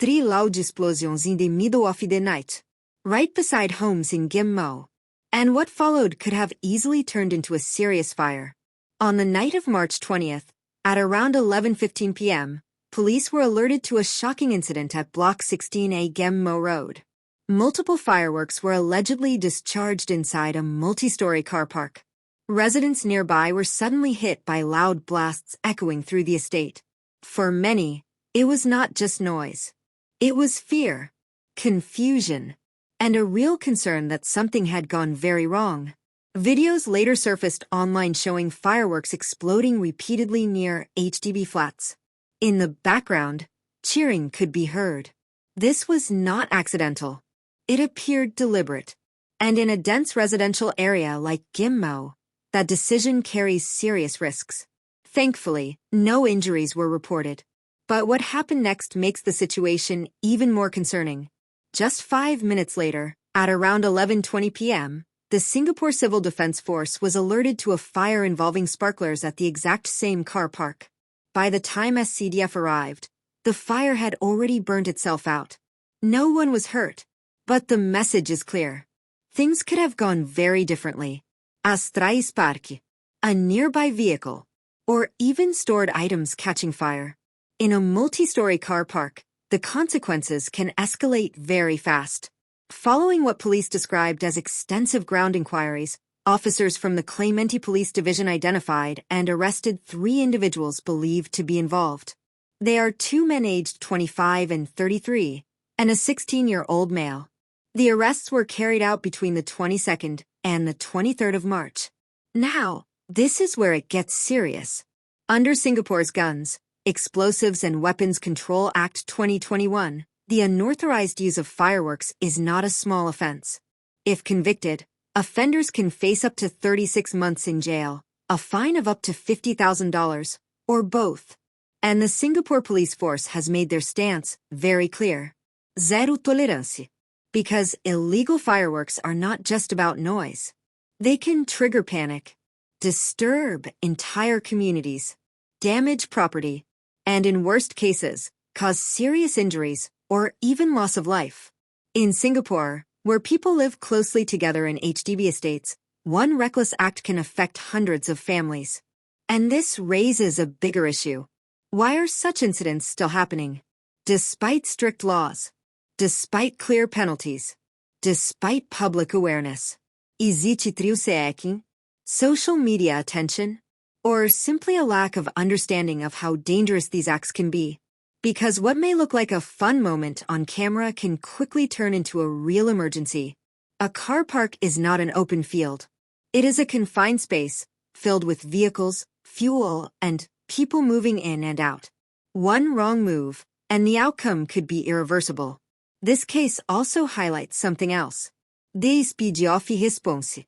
Three loud explosions in the middle of the night, right beside homes in Ghim Moh. And what followed could have easily turned into a serious fire. On the night of March 20th, at around 11:15 p.m., police were alerted to a shocking incident at Block 16A Ghim Moh Road. Multiple fireworks were allegedly discharged inside a multi-story car park. Residents nearby were suddenly hit by loud blasts echoing through the estate. For many, it was not just noise. It was fear, confusion, and a real concern that something had gone very wrong. Videos later surfaced online showing fireworks exploding repeatedly near HDB flats. In the background, cheering could be heard. This was not accidental. It appeared deliberate. And in a dense residential area like Ghim Moh, that decision carries serious risks. Thankfully, no injuries were reported. But what happened next makes the situation even more concerning. Just 5 minutes later, at around 11:20 p.m., the Singapore Civil Defense Force was alerted to a fire involving sparklers at the exact same car park. By the time SCDF arrived, the fire had already burned itself out. No one was hurt, but the message is clear. Things could have gone very differently. As trais parque, a nearby vehicle, or even stored items catching fire. In a multi-story car park, the consequences can escalate very fast. Following what police described as extensive ground inquiries, officers from the Clementi Police Division identified and arrested 3 individuals believed to be involved. They are 2 men aged 25 and 33, and a 16-year-old male. The arrests were carried out between the 22nd and the 23rd of March. Now, this is where it gets serious. Under Singapore's Guns, Explosives and Weapons Control Act 2021, the unauthorized use of fireworks is not a small offense. If convicted, offenders can face up to 36 months in jail, a fine of up to $50,000, or both. And the Singapore police force has made their stance very clear. Zero tolerância. Because illegal fireworks are not just about noise. They can trigger panic, disturb entire communities, damage property, and in worst cases, cause serious injuries or even loss of life. In Singapore, where people live closely together in HDB estates, one reckless act can affect hundreds of families. And this raises a bigger issue. Why are such incidents still happening? Despite strict laws, despite clear penalties, despite public awareness. Existe trio seeking, social media attention, or simply a lack of understanding of how dangerous these acts can be. Because what may look like a fun moment on camera can quickly turn into a real emergency. A car park is not an open field. It is a confined space, filled with vehicles, fuel, and people moving in and out. One wrong move, and the outcome could be irreversible. This case also highlights something else. SCDF response.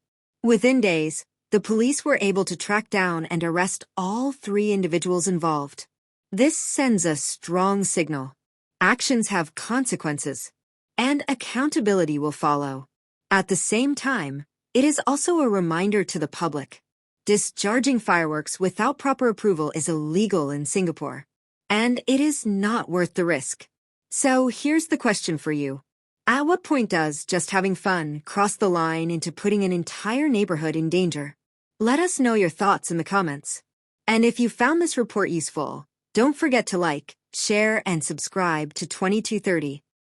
Within days, the police were able to track down and arrest all 3 individuals involved. This sends a strong signal. Actions have consequences, and accountability will follow. At the same time, it is also a reminder to the public. Discharging fireworks without proper approval is illegal in Singapore, and it is not worth the risk. So here's the question for you. At what point does just having fun cross the line into putting an entire neighborhood in danger? Let us know your thoughts in the comments. And if you found this report useful, don't forget to like, share, and subscribe to 2230.